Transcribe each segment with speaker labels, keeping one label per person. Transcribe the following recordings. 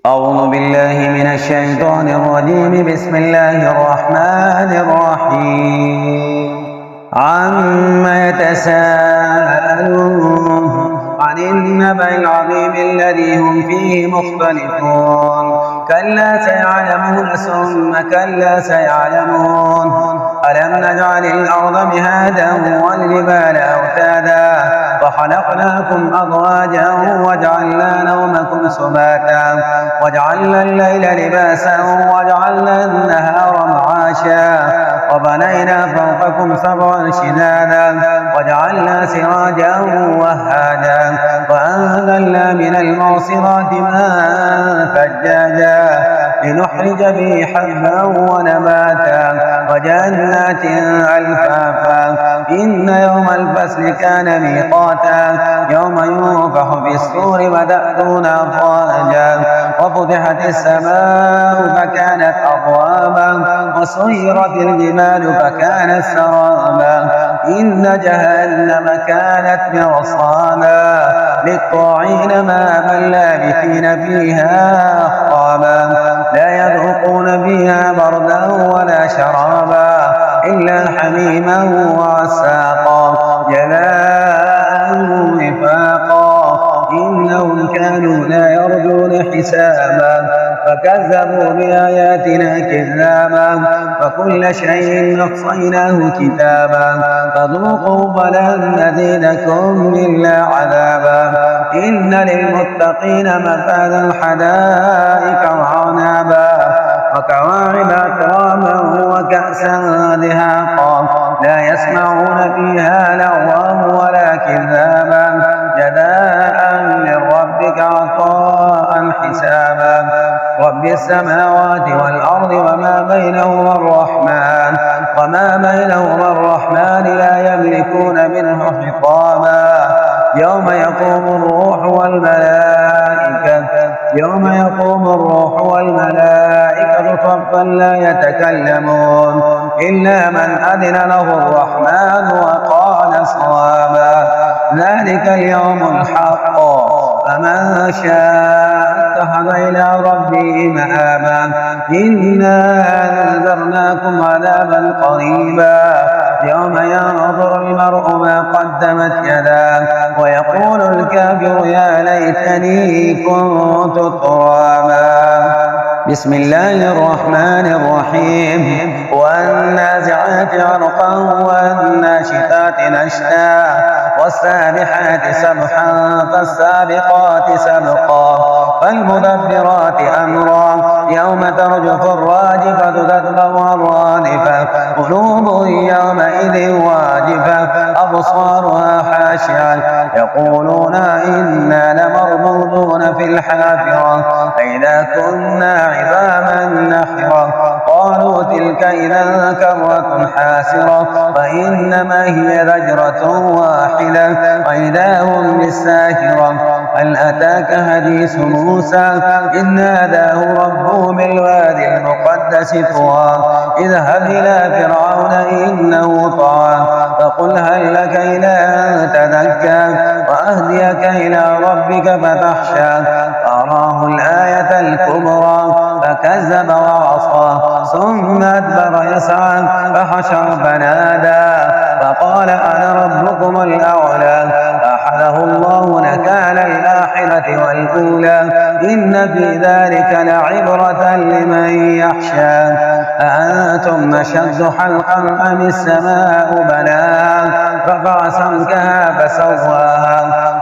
Speaker 1: أعوذ بالله من الشيطان الرجيم. بسم الله الرحمن الرحيم. عما يتساءلون عن النبأ العظيم الذي هم فيه مختلفون. كلا سيعلمون ثم كلا سيعلمون. ألم نجعل الأرض مهادا والجبال أوتادا وخلقناكم أزواجا وجعلنا نومكم سباتا وجعلنا الليل لباسا وجعلنا النهار معاشا وبنينا فوقكم سبعا شدادا وجعلنا سراجا وهاجا وأنزلنا من المعصرات ماء ثجاجا لنخرج به حبا ونباتا وجنات ألفافا. إن يوم الفصل كان ميقاتا يوم ينفخ في الصور وتأتون أفواجا وفتحت السماء فكانت أبوابا وسيرت الجبال فكانت سرابا. إن جهنم كانت مرصادا للطاغين مآبا لابثين فيها أحقابا لا يذوقون فيها بردا ولا شرابا إلا حميما وعساقا جزاء وفاقا. إنهم كانوا لا يرجون حسابا فكذبوا بآياتنا كذابا وكل شيء نحصيناه كتابا فذوقوا فلن نزيدكم إلا عذابا. إن للمتقين مفازا حدائق وعنابا وكواعب أتراما وكأسا دهاقا لا يسمعون فيها لغوا ولا كذابا جزاء من ربك عطاء حسابا. رب السماوات والأرض وما بينهما الرحمن لا يملكون منه خطابا. يوم يقوم الروح والملائكة صفا لا يتكلمون إلا من أذن له الرحمن وقال صوابا. ذلك اليوم الحق فمن شاء اتخذ إلى ربه مآبا. إنا أنذرناكم عذابا قريبا يوم ينظر المرء ما قدمت يداه ويقول الكافر يا ليتني كنت ترابا. بسم الله الرحمن الرحيم. والنازعات غرقا والناشطات نشطا والسابحات سبحا فالسابقات سبقا فالمدبرات أمرا يوم ترجف الراجفة تتبعها الرادفة قلوب يومئذ واجفة أبصارها خاشعة يقولون إنا لمردودون في الحافرة أئذا كنا عظاما نخرة قالوا تلك إذا كرة حاسرة فإنما هي زجرة واحدة وإذا هم بالساهرة. هل أتاك حديث موسى إذ ناداه ربه بالوادي المقدس طوى اذهب إلى فرعون إنه طغى فقل هل لك إلى أن تزكى وأهديك إلى ربك فتخشى فأراه الآية الكبرى فكذب وعصى ثم أدبر يسعى فحشر فنادى فقال أنا ربكم الأعلى فأخذه الله نكال الآخرة والأولى إن في ذلك لعبرة لمن يخشى. أأنتم أشد خلقا أم السماء بناها رفع سمكها فسواها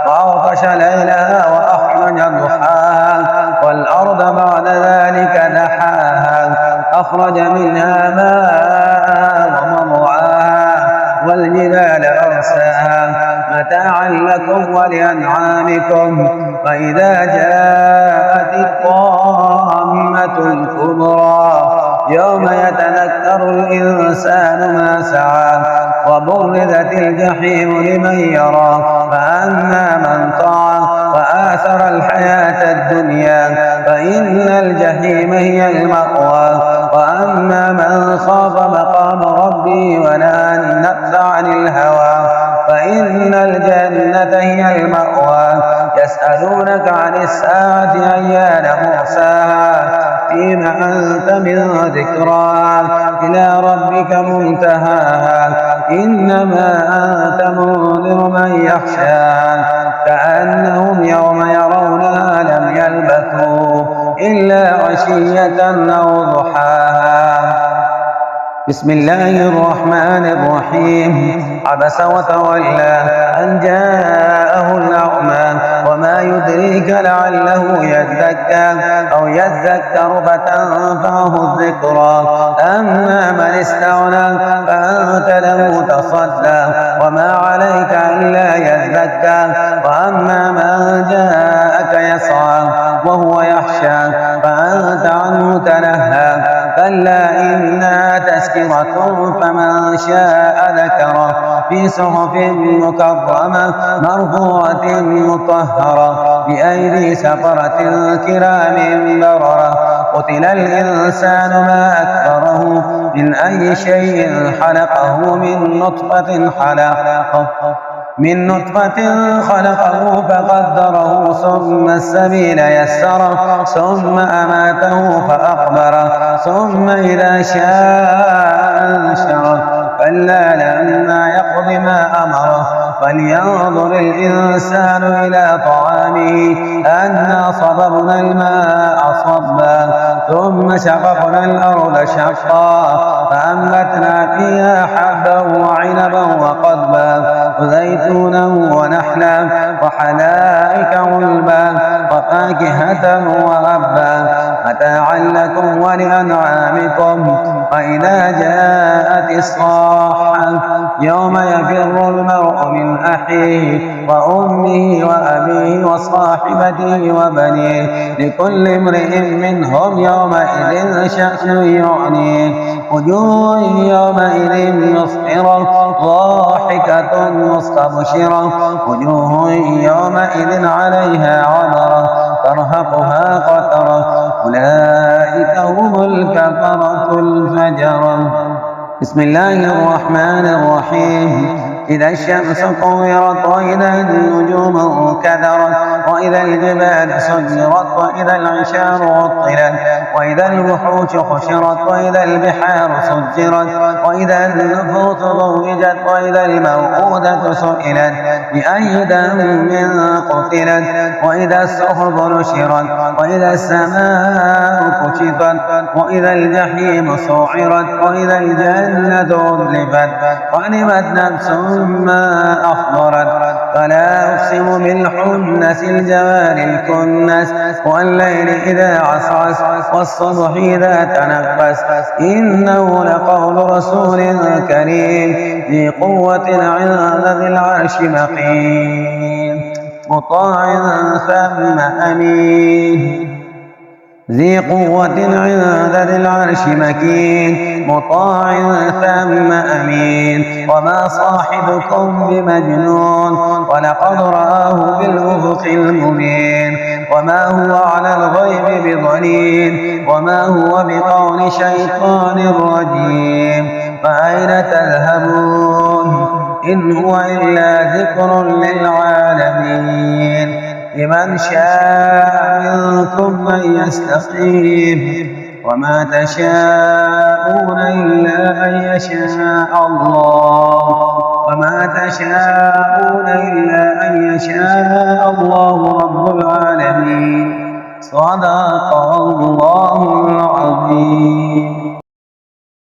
Speaker 1: وأغطش ليلها وأخرج ضحاها والأرض بعد ذلك دحاها أخرج منها ماءها ومرعاها والجبال أرساها متاعا لكم ولأنعامكم. فإذا جاءت الطامة الكبرى يوم يتذكر الإنسان ما سعى وبرزت الجحيم لمن يرى فأما من طغى وآثر الحياة الدنيا فإن الجحيم هي المأوى. وأما من خاف مقام ربه ونهى النفس عن الهوى فإن الجنة هي المأوى. يسألونك عن الساعة أيان مرساها إبراهيم أنت من ذكرى إلى ربك منتهاها إنما أنت منذر من يخشى كأنهم يوم يرونها لم يلبثوا إلا عشية أو ضحاها. بسم الله الرحمن الرحيم عبس وتولى أن جاءه الأعمى وما يدريك لعله يزكى أو يذكر فتنفعه الذكرى أما من استغنى فأنت له تصدى وما عليك إلا يزكى وأما من جاءك يسعى وهو يخشى فأنت عنه تلهى كلا إنها تذكرة فمن شاء ذكره في صحف مكرمة مرفوعة مطهرة بأيدي سفرة كرام بررة قتل الإنسان ما أكثره من أي شيء خلقه من نطفة خلقه فقدره ثم السبيل يسره ثم أماته فأقبره ثم إذا شاء أنشره كلا لما يقض ما أمره فلينظر الإنسان إلى طعامه أنا صببنا الماء صبا ثم شققنا الأرض شقا فأنبتنا فيها حبا وعنبا وقضبا وزيتونا ونحلا وحدائق غلبا وفاكهة وأبا متاعا لكم ولأنعامكم وإذا جاءت الصاحة يوم يفر المرء من أخيه وأمه وأبيه وصاحبته وبنيه لكل امرئ منهم يومئذ شأن يعنيه وجوه يومئذ مسفرة ضاحكة مستبشرة وجوه يومئذ عليها غبرة ترهقها قترة أولئك هم الكفرة الفجرة. بسم الله الرحمن الرحيم إذا الشمس كورت وإذا النجوم انكدرت وإذا الجبال سجرت وإذا العشار عطلت وإذا الوحوش حشرت وإذا البحار سجرت وإذا النفوس زوجت وإذا الموءودة سئلت بأي ذنب قتلت وإذا الصحف نشرت وإذا السماء كشطت وإذا الجحيم سعرت وإذا الجنة أزلفت علمت نفس ما أحضرت فلا أقسم بالخنس الجوار الكنس والليل إذا عسعس والصبح إذا تنفس إنه لقول رسول كريم ذي قوة عند ذي العرش مقيم مطاع ثم أمين ذي قوة عند ذي العرش مكين مطاع ثم أمين وما صاحبكم بمجنون ولقد رآه بالأفق المبين وما هو على الغيب بضنين وما هو بقول شيطان رجيم فأين تذهبون إن هو إلا ذكر للعالمين لمن شاء منكم أن يستقيم وما تشاءون إلا أن يشاء الله رب العالمين صدق الله